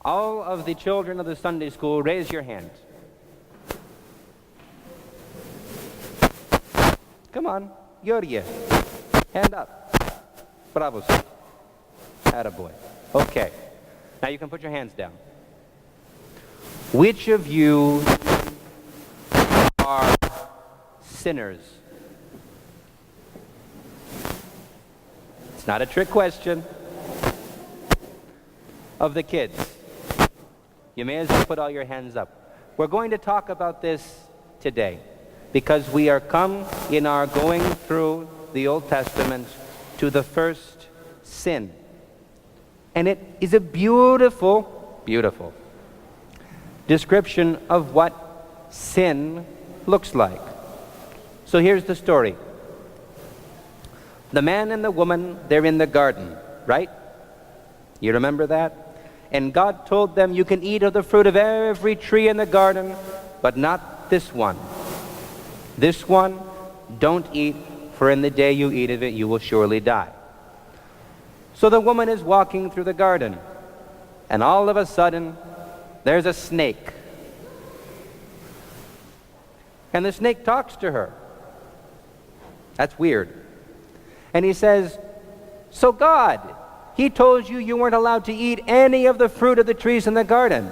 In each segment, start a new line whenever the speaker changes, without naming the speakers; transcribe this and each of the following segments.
All of the children of the Sunday school, raise your hand. Come on, Yuriye. Hand up. Bravo, sir. Attaboy. Okay. Now you can put your hands down. Which of you are sinners? It's not a trick question. Of the kids, you may as well put all your hands up. We're going to talk about this today because we are come in our going through the Old Testament to the first sin. And it is a beautiful, beautiful description of what sin looks like. So here's the story. The man and the woman, they're in the garden, right? You remember that? And God told them, you can eat of the fruit of every tree in the garden, but not this one. This one, don't eat, for in the day you eat of it, you will surely die. So the woman is walking through the garden, and all of a sudden, there's a snake. And the snake talks to her. That's weird. And he says, so God, He told you you weren't allowed to eat any of the fruit of the trees in the garden.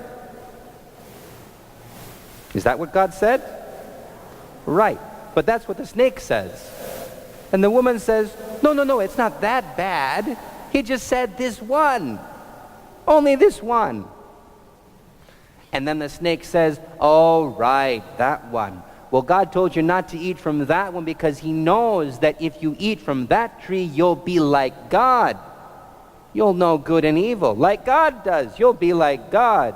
Is that what God said? Right. But that's what the snake says. And the woman says, no, it's not that bad. He just said this one. Only this one. And then the snake says, oh, right, that one. Well, God told you not to eat from that one because He knows that if you eat from that tree, you'll be like God. You'll know good and evil, like God does. You'll be like God.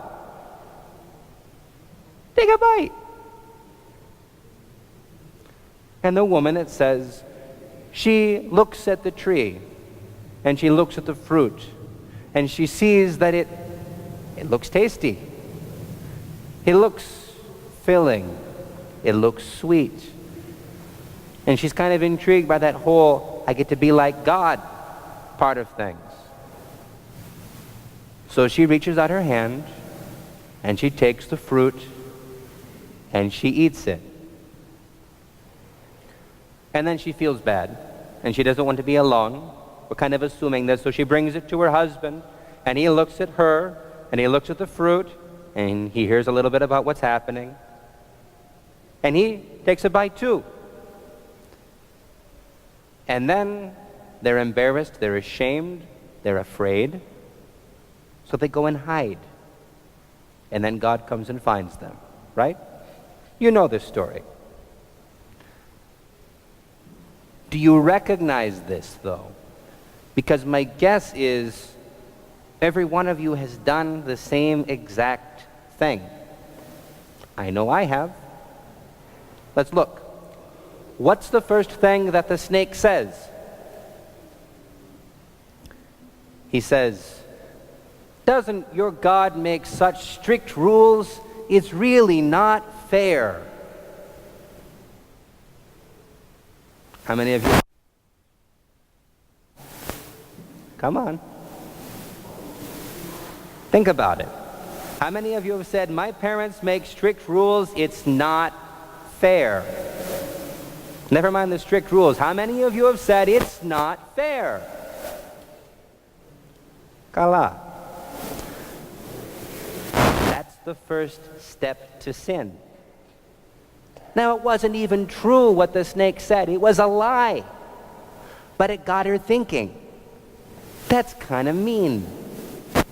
Take a bite. And the woman, it says, she looks at the tree, and she looks at the fruit, and she sees that it looks tasty. It looks filling. It looks sweet. And she's kind of intrigued by that whole, I get to be like God part of things. So she reaches out her hand, and she takes the fruit, and she eats it. And then she feels bad, and she doesn't want to be alone. We're kind of assuming this, so she brings it to her husband, and he looks at her, and he looks at the fruit, and he hears a little bit about what's happening. And he takes a bite too. And then they're embarrassed, they're ashamed, they're afraid. So they go and hide. And then God comes and finds them, right? You know this story. Do you recognize this, though? Because my guess is every one of you has done the same exact thing. I know I have. Let's look. What's the first thing that the snake says? He says, doesn't your God make such strict rules? It's really not fair. How many of you? Come on. Think about it. How many of you have said, my parents make strict rules, it's not fair? Never mind the strict rules. How many of you have said, it's not fair? Kala. That's the first step to sin. Now, it wasn't even true what the snake said. It was a lie. But it got her thinking. That's kind of mean.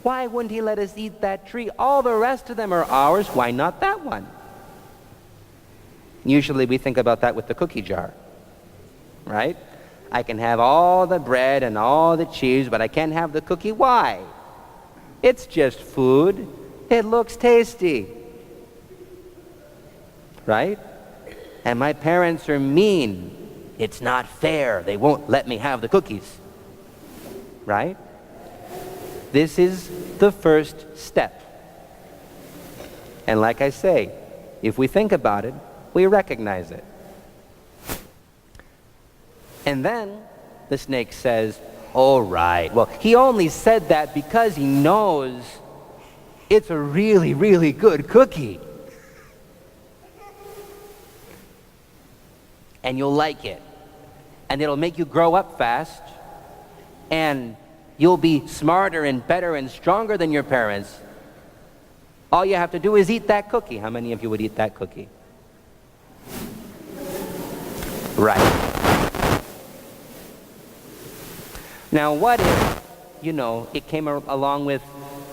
Why wouldn't he let us eat that tree? All the rest of them are ours. Why not that one? Usually we think about that with the cookie jar, right? I can have all the bread and all the cheese, but I can't have the cookie. Why? It's just food. It looks tasty, right? And my parents are mean. It's not fair. They won't let me have the cookies, right? This is the first step. And like I say, if we think about it, we recognize it. And then the snake says, all right. Well, he only said that because he knows it's a really, really good cookie. And you'll like it. And it'll make you grow up fast. And you'll be smarter and better and stronger than your parents. All you have to do is eat that cookie. How many of you would eat that cookie? Right. Now, what if, it came along with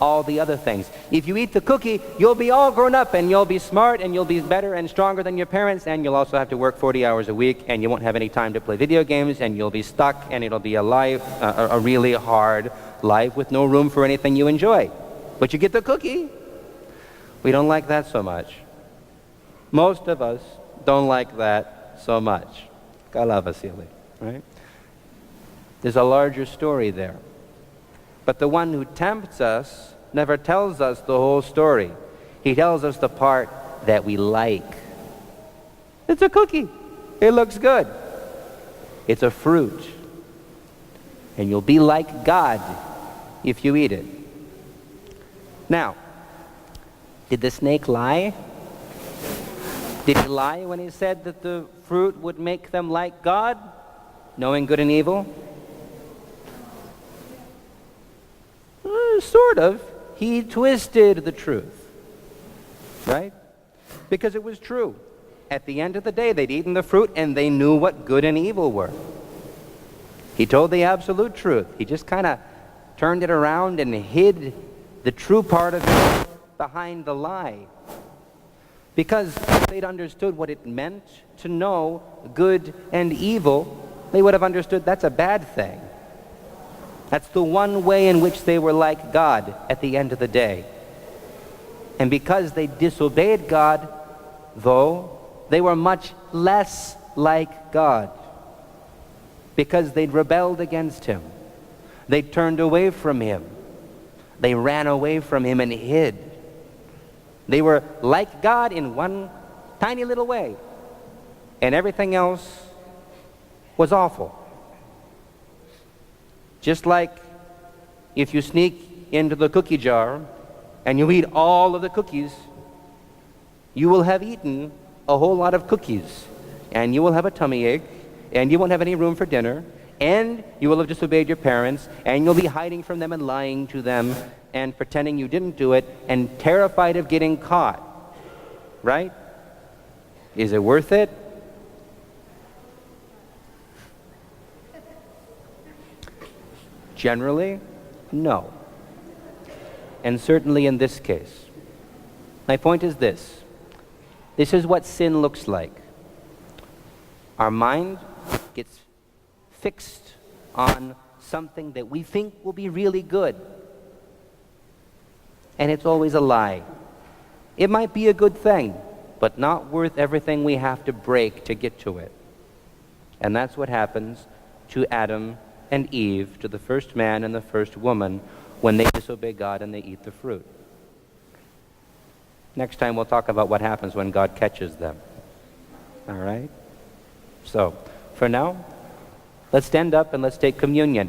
all the other things? If you eat the cookie, you'll be all grown up and you'll be smart and you'll be better and stronger than your parents, and you'll also have to work 40 hours a week and you won't have any time to play video games and you'll be stuck and it'll be a really hard life with no room for anything you enjoy. But you get the cookie. We don't like that so much. Most of us don't like that so much. Kala Vasily, right? There's a larger story there. But the one who tempts us never tells us the whole story. He tells us the part that we like. It's a cookie. It looks good. It's a fruit. And you'll be like God if you eat it. Now, did the snake lie? Did he lie when he said that the fruit would make them like God, knowing good and evil? Sort of. He twisted the truth, right? Because it was true. At the end of the day, they'd eaten the fruit and they knew what good and evil were. He told the absolute truth. He just kind of turned it around and hid the true part of it behind the lie. Because if they'd understood what it meant to know good and evil, they would have understood that's a bad thing. That's the one way in which they were like God at the end of the day. And because they disobeyed God, though, they were much less like God. Because they'd rebelled against Him. They turned away from Him. They ran away from Him and hid. They were like God in one tiny little way. And everything else was awful. Just like if you sneak into the cookie jar and you eat all of the cookies, you will have eaten a whole lot of cookies. And you will have a tummy ache, and you won't have any room for dinner, and you will have disobeyed your parents, and you'll be hiding from them and lying to them and pretending you didn't do it and terrified of getting caught. Right? Is it worth it? Generally, no. And certainly in this case. My point is this. This is what sin looks like. Our mind gets fixed on something that we think will be really good. And it's always a lie. It might be a good thing, but not worth everything we have to break to get to it. And that's what happens to Adam and Eve, to the first man and the first woman, when they disobey God and they eat the fruit. Next time we'll talk about what happens when God catches them. All right? So, for now, let's stand up and let's take communion.